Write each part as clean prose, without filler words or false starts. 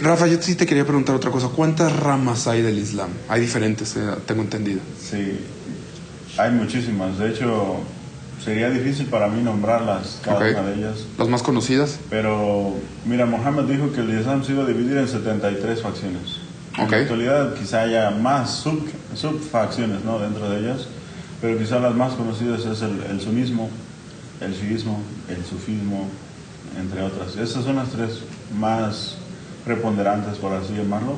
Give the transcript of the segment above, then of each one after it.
Rafa, yo sí te quería preguntar otra cosa. ¿Cuántas ramas hay del Islam? Hay diferentes, tengo entendido. Sí, hay muchísimas. De hecho, sería difícil para mí nombrarlas, cada una de ellas. ¿Las más conocidas? Pero, mira, Mohammed dijo que el Islam se iba a dividir en 73 facciones. En la actualidad quizá haya más subfacciones, ¿no?, dentro de ellas, pero quizá las más conocidas es el sunismo, el shiismo, el sufismo, entre otras. Esas son las tres más preponderantes, por así llamarlo.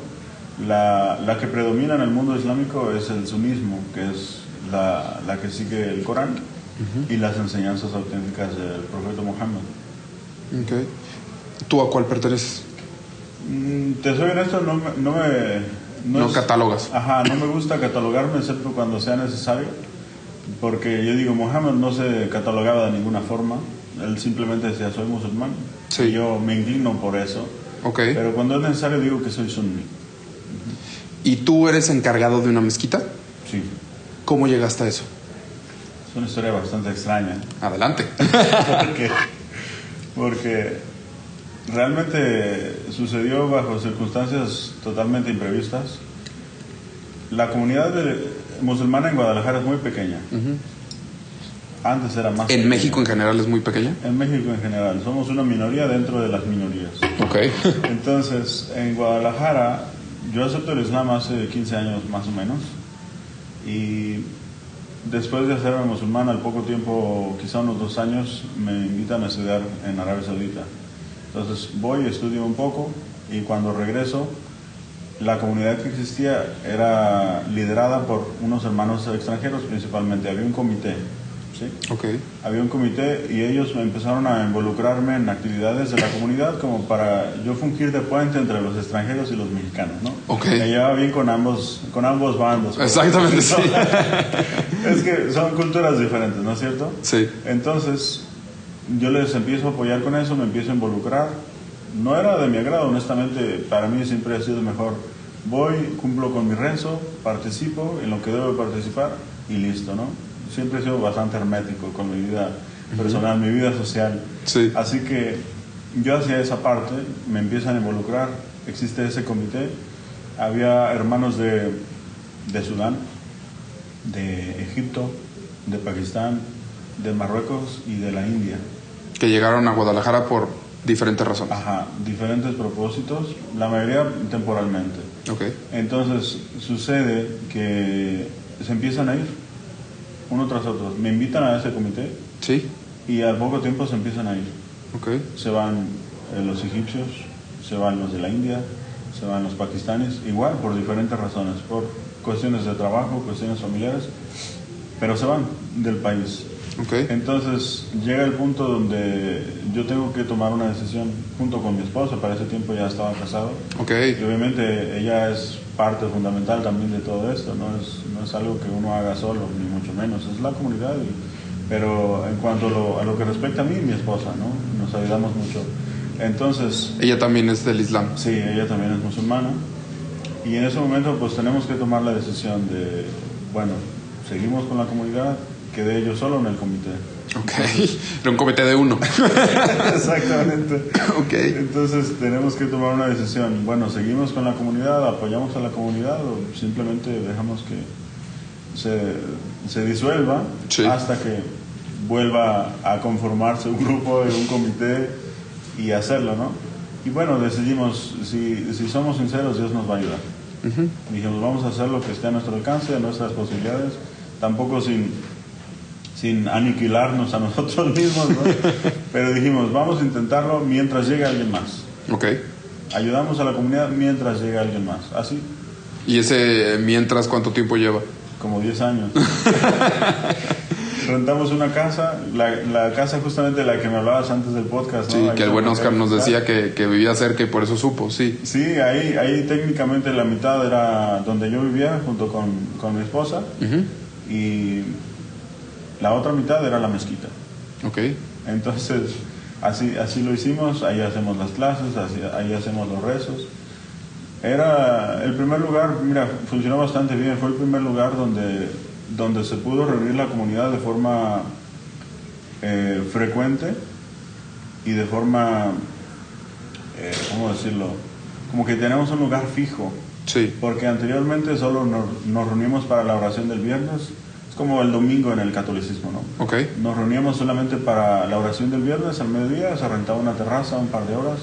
La que predomina en el mundo islámico es el sunismo, que es la que sigue el Corán y las enseñanzas auténticas del profeta Mohammed. Okay. ¿Tú a cuál perteneces? Te soy honesto, no catalogas. Ajá, no me gusta catalogarme excepto cuando sea necesario, porque yo digo, Mohammed no se catalogaba de ninguna forma, él simplemente decía, soy musulmán, sí. Y yo me inclino por eso, pero cuando es necesario digo que soy sunni. ¿Y tú eres encargado de una mezquita? Sí. ¿Cómo llegaste a eso? Es una historia bastante extraña. Adelante. porque realmente sucedió bajo circunstancias totalmente imprevistas. La comunidad musulmana en Guadalajara es muy pequeña. Antes era más ¿En pequeña. México en general es muy pequeña? En México en general. Somos una minoría dentro de las minorías. Entonces, en Guadalajara, yo acepto el Islam hace 15 años más o menos. Y después de hacerme musulmán, al poco tiempo, quizá unos 2 años, me invitan a estudiar en Arabia Saudita. Entonces voy, estudio un poco y cuando regreso, la comunidad que existía era liderada por unos hermanos extranjeros principalmente. Había un comité, ¿sí? Había un comité y ellos me empezaron a involucrarme en actividades de la comunidad como para yo fungir de puente entre los extranjeros y los mexicanos, ¿no? Me llevaba bien con ambos bandos. Exactamente, sí. Es que son culturas diferentes, ¿no es cierto? Sí. Entonces, yo les empiezo a apoyar con eso, me empiezo a involucrar. No era de mi agrado, honestamente, para mí siempre ha sido mejor. Voy, cumplo con mi rezo, participo en lo que debo participar y listo, ¿no? Siempre he sido bastante hermético con mi vida personal, mi vida social. Sí. Así que yo hacía esa parte, me empiezan a involucrar, existe ese comité. Había hermanos de Sudán, de Egipto, de Pakistán, de Marruecos y de la India. Que llegaron a Guadalajara por diferentes razones. Ajá, diferentes propósitos, la mayoría temporalmente. Entonces sucede que se empiezan a ir uno tras otro. Me invitan a ese comité. Sí. Y al poco tiempo se empiezan a ir. Se van los egipcios, se van los de la India, se van los pakistaníes, igual por diferentes razones, por cuestiones de trabajo, cuestiones familiares, pero se van del país. Entonces llega el punto donde yo tengo que tomar una decisión junto con mi esposa. Para ese tiempo ya estaba casado. Y obviamente ella es parte fundamental también de todo esto. No es algo que uno haga solo, ni mucho menos. Es la comunidad. Pero en cuanto a lo que respecta a mí y mi esposa, ¿no? Nos ayudamos mucho. Entonces... ¿Ella también es del Islam? Sí, ella también es musulmana. Y en ese momento pues tenemos que tomar la decisión de, bueno, seguimos con la comunidad. Quedé yo solo en el comité. Era un comité de uno. Exactamente. Entonces tenemos que tomar una decisión. Bueno, seguimos con la comunidad, apoyamos a la comunidad o simplemente dejamos que se disuelva hasta que vuelva a conformarse un grupo, un comité y hacerlo, ¿no? Y bueno, decidimos, si somos sinceros, Dios nos va a ayudar. Dijimos, vamos a hacer lo que esté a nuestro alcance, a nuestras posibilidades, tampoco sin aniquilarnos a nosotros mismos, ¿no? Pero dijimos, vamos a intentarlo mientras llegue alguien más. Ayudamos a la comunidad mientras llegue alguien más. Así. ¿Y ese mientras cuánto tiempo lleva? Como 10 años. Rentamos una casa, la casa justamente de la que me hablabas antes del podcast, ¿no? Sí, que el buen Oscar nos decía que vivía cerca y por eso supo, sí. Sí, ahí técnicamente la mitad era donde yo vivía junto con mi esposa y la otra mitad era la mezquita. Entonces, así lo hicimos, ahí hacemos las clases, ahí hacemos los rezos. Era el primer lugar, mira, funcionó bastante bien, fue el primer lugar donde se pudo reunir la comunidad de forma frecuente y de forma, ¿cómo decirlo? como que tenemos un lugar fijo. Sí. Porque anteriormente solo nos reuníamos para la oración del viernes. Es como el domingo en el catolicismo, ¿no? Okay. Nos reuníamos solamente para la oración del viernes al mediodía, se rentaba una terraza un par de horas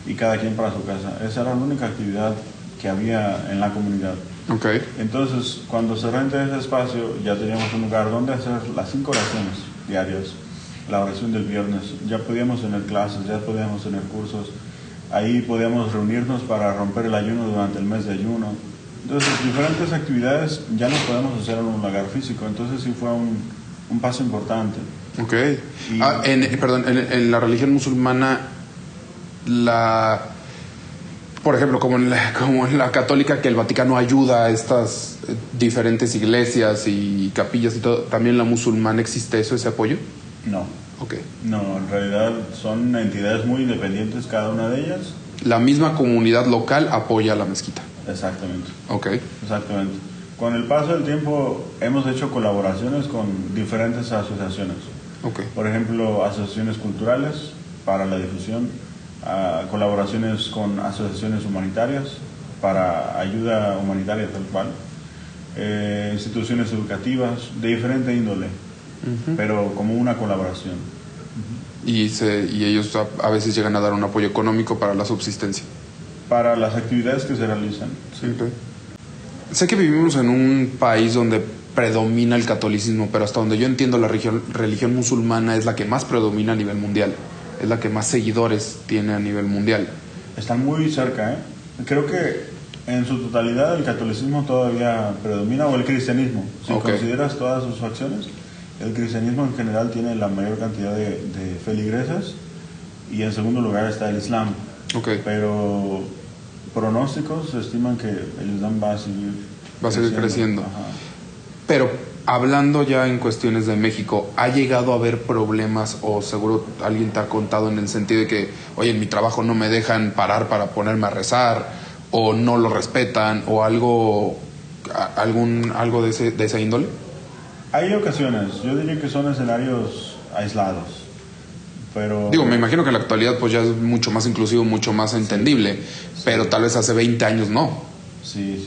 y cada quien para su casa. Esa era la única actividad que había en la comunidad. Okay. Entonces, cuando se renta ese espacio, ya teníamos un lugar donde hacer las 5 oraciones diarias. La oración del viernes, ya podíamos tener clases, ya podíamos tener cursos. Ahí podíamos reunirnos para romper el ayuno durante el mes de ayuno. Entonces, diferentes actividades ya no podemos hacer en un lugar físico. Entonces, sí fue un paso importante. Ok. En la religión musulmana, por ejemplo, como en la católica, que el Vaticano ayuda a estas diferentes iglesias y capillas y todo, ¿también la musulmana existe ese apoyo? No. Okay. No, en realidad son entidades muy independientes cada una de ellas. La misma comunidad local apoya a la mezquita. Exactamente. Okay. Exactamente. Con el paso del tiempo hemos hecho colaboraciones con diferentes asociaciones. Okay. Por ejemplo, asociaciones culturales para la difusión, colaboraciones con asociaciones humanitarias para ayuda humanitaria tal cual, instituciones educativas de diferente índole. Pero como una colaboración. Y ellos a veces llegan a dar un apoyo económico para la subsistencia. Para las actividades que se realizan, sí. Okay. Sé que vivimos en un país donde predomina el catolicismo, pero hasta donde yo entiendo la religión musulmana es la que más predomina a nivel mundial. Es la que más seguidores tiene a nivel mundial. Están muy cerca, ¿eh? Creo que en su totalidad el catolicismo todavía predomina, o el cristianismo. Si consideras todas sus facciones, el cristianismo en general tiene la mayor cantidad de feligreses y en segundo lugar está el islam. Okay. Pero pronósticos estiman que el islam va a seguir creciendo. Ajá. Pero hablando ya en cuestiones de México, ¿ha llegado a haber problemas o seguro alguien te ha contado en el sentido de que, oye, en mi trabajo no me dejan parar para ponerme a rezar o no lo respetan o algo de esa índole? Hay ocasiones, yo diría que son escenarios aislados, pero... Digo, me imagino que en la actualidad pues ya es mucho más inclusivo, mucho más entendible, sí. Pero tal vez hace 20 años no. Sí.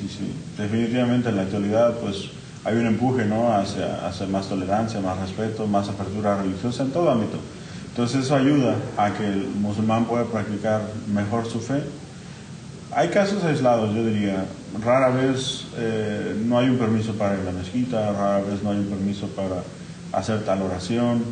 Definitivamente en la actualidad pues hay un empuje, ¿no? hacia más tolerancia, más respeto, más apertura religiosa en todo ámbito. Entonces eso ayuda a que el musulmán pueda practicar mejor su fe. Hay casos aislados, yo diría. Rara vez no hay un permiso para ir a la mezquita, rara vez no hay un permiso para hacer tal oración.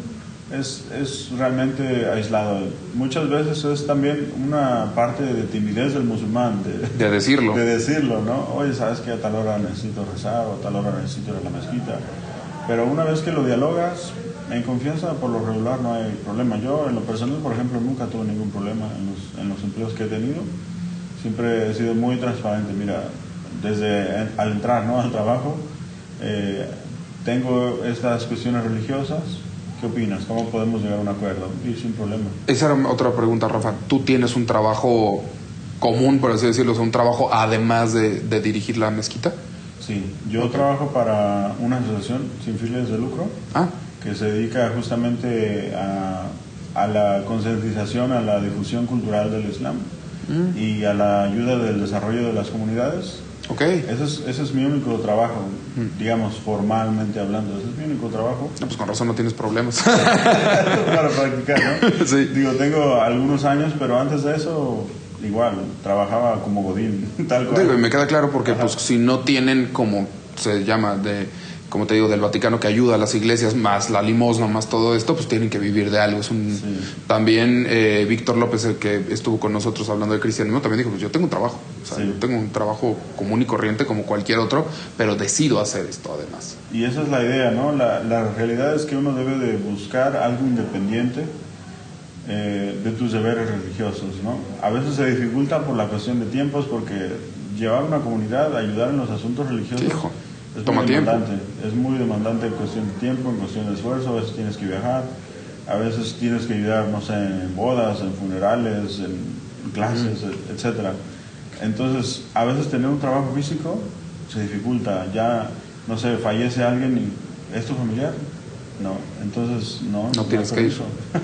Es realmente aislado. Muchas veces es también una parte de timidez del musulmán. De decirlo. De decirlo, ¿no? Oye, sabes que a tal hora necesito rezar o a tal hora necesito ir a la mezquita. Pero una vez que lo dialogas, en confianza, por lo regular no hay problema. Yo, en lo personal, por ejemplo, nunca tuve ningún problema en los empleos que he tenido. Siempre he sido muy transparente. Mira, desde al entrar, ¿no?, al trabajo, tengo estas cuestiones religiosas. ¿Qué opinas? ¿Cómo podemos llegar a un acuerdo? Y sin problema. Esa era otra pregunta, Rafa. ¿Tú tienes un trabajo común, por así decirlo, o sea, un trabajo además de dirigir la mezquita? Sí, yo trabajo para una asociación sin fines de lucro que se dedica justamente a la concientización, a la difusión cultural del Islam y a la ayuda del desarrollo de las comunidades. Okay. Ese es mi único trabajo, digamos, formalmente hablando. Ese es mi único trabajo. No, pues con razón no tienes problemas. Para practicar, ¿no? Sí. Digo, tengo algunos años, pero antes de eso, igual, trabajaba como godín, tal cual. Digo, me queda claro porque, pues, si no tienen, como se llama, como te digo, del Vaticano que ayuda a las iglesias, más la limosna, más todo esto, pues tienen que vivir de algo. También Víctor López, el que estuvo con nosotros hablando de cristianismo, también dijo, pues yo tengo un trabajo. O sea, yo tengo un trabajo común y corriente como cualquier otro, pero decido hacer esto además. Y esa es la idea, ¿no? La realidad es que uno debe de buscar algo independiente de tus deberes religiosos, ¿no? A veces se dificulta por la cuestión de tiempos, porque llevar una comunidad, ayudar en los asuntos religiosos... Hijo. Toma tiempo. Es muy demandante en cuestión de tiempo, en cuestión de esfuerzo. A veces tienes que viajar, a veces tienes que ayudar, no sé, en bodas, en funerales, en clases, etcétera. Entonces, a veces tener un trabajo físico se dificulta. Ya, no sé, fallece alguien y ¿es tu familiar? No, entonces no tienes que ir.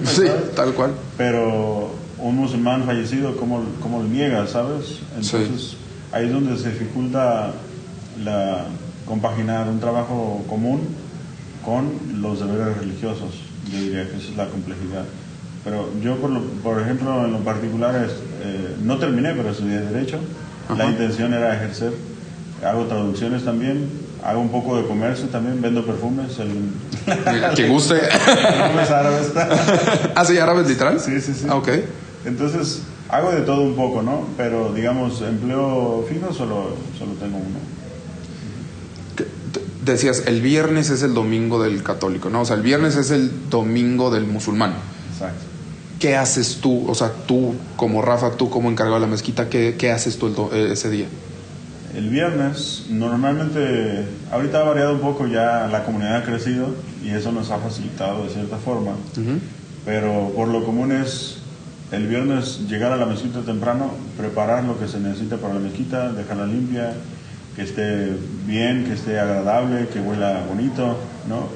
Sí, tal cual. Pero un musulmán fallecido, ¿cómo lo niegas, sabes? Entonces ahí es donde se dificulta compaginar un trabajo común con los deberes religiosos. Yo diría que esa es la complejidad. Pero yo, por ejemplo, en lo particular, no terminé, pero estudié Derecho. La intención era ejercer. Hago traducciones también, hago un poco de comercio también, vendo perfumes. Que guste. Perfumes árabes. ¿Ah, sí, árabes literal? Sí. Ah, ok. Entonces, hago de todo un poco, ¿no? Pero, digamos, empleo fijo solo tengo uno. Decías, el viernes es el domingo del católico, ¿no? O sea, el viernes es el domingo del musulmán. Exacto. ¿Qué haces tú? O sea, tú como Rafa, tú como encargado de la mezquita, ¿qué haces tú ese día? El viernes, normalmente, ahorita ha variado un poco, ya la comunidad ha crecido y eso nos ha facilitado de cierta forma. Pero por lo común es el viernes llegar a la mezquita temprano, preparar lo que se necesita para la mezquita, dejarla limpia, que esté bien, que esté agradable, que huela bonito, ¿no?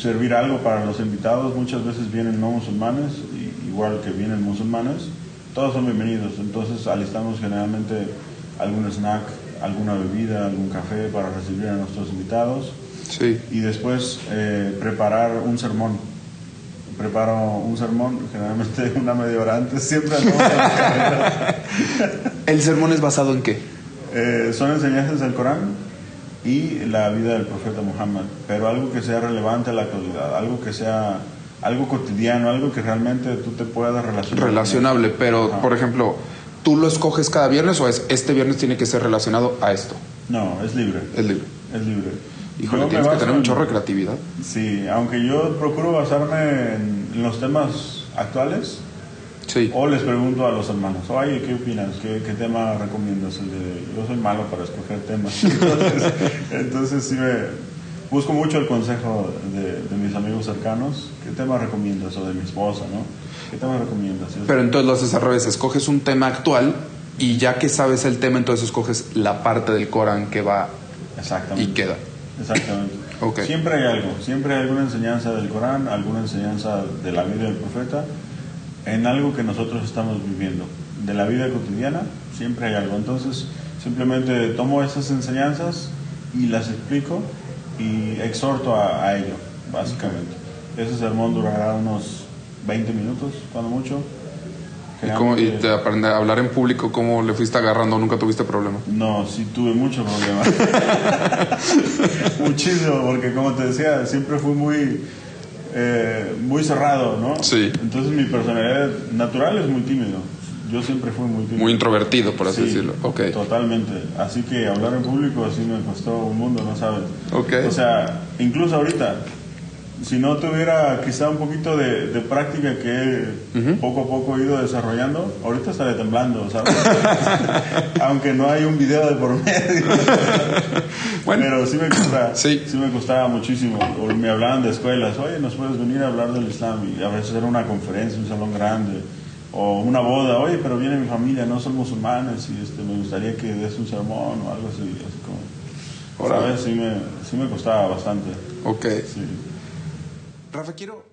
Servir algo para los invitados. Muchas veces vienen no musulmanes, igual que vienen musulmanes, todos son bienvenidos. Entonces alistamos generalmente algún snack, alguna bebida, algún café para recibir a nuestros invitados. Sí. Y después preparar un sermón. Preparo un sermón, generalmente una media hora antes, siempre andamos a las carreras. ¿El sermón es basado en qué? Son enseñanzas del Corán y la vida del profeta Muhammad, pero algo que sea relevante a la actualidad, algo que sea algo cotidiano, algo que realmente tú te puedas relacionar. Relacionable, pero por ejemplo, ¿tú lo escoges cada viernes o es este viernes tiene que ser relacionado a esto? No, es libre. Es libre. Es libre. Híjole, tienes que tener un chorro de creatividad. Sí, aunque yo procuro basarme en los temas actuales. Sí. O les pregunto a los hermanos, oye, ¿qué opinas? ¿Qué tema recomiendas? Yo soy malo para escoger temas. Entonces sí busco mucho el consejo de mis amigos cercanos. ¿Qué tema recomiendas? O de mi esposa, ¿no? ¿Qué tema recomiendas? Pero entonces lo haces al revés, escoges un tema actual y ya que sabes el tema, entonces escoges la parte del Corán que va y queda. Exactamente. Okay. Siempre hay algo, siempre hay alguna enseñanza del Corán, alguna enseñanza de la vida del profeta, en algo que nosotros estamos viviendo. De la vida cotidiana, siempre hay algo. Entonces, simplemente tomo esas enseñanzas y las explico y exhorto a ello, básicamente. Ese sermón durará unos 20 minutos, cuando mucho. ¿Y te aprende a hablar en público? ¿Cómo le fuiste agarrando? ¿Nunca tuviste problema? No, sí tuve mucho problema. Muchísimo, porque como te decía, siempre fui muy cerrado, ¿no? Sí. Entonces mi personalidad natural es muy tímido. Yo siempre fui muy tímido. Muy introvertido, por así decirlo. Okay. Totalmente. Así que hablar en público así me costó un mundo, ¿no sabes? Okay. O sea, incluso ahorita, si no tuviera quizá un poquito de práctica que poco a poco he ido desarrollando, ahorita estaría temblando, ¿sabes? Aunque no hay un video de por medio. Bueno. Pero sí me costaba muchísimo. O me hablaban de escuelas, oye, ¿nos puedes venir a hablar del Islam? Y a veces era una conferencia, un salón grande, o una boda, oye, pero viene mi familia, no son musulmanes, y me gustaría que des un sermón o algo así como... ¿Sabes? Sí me costaba bastante. Ok. Sí. Rafa, quiero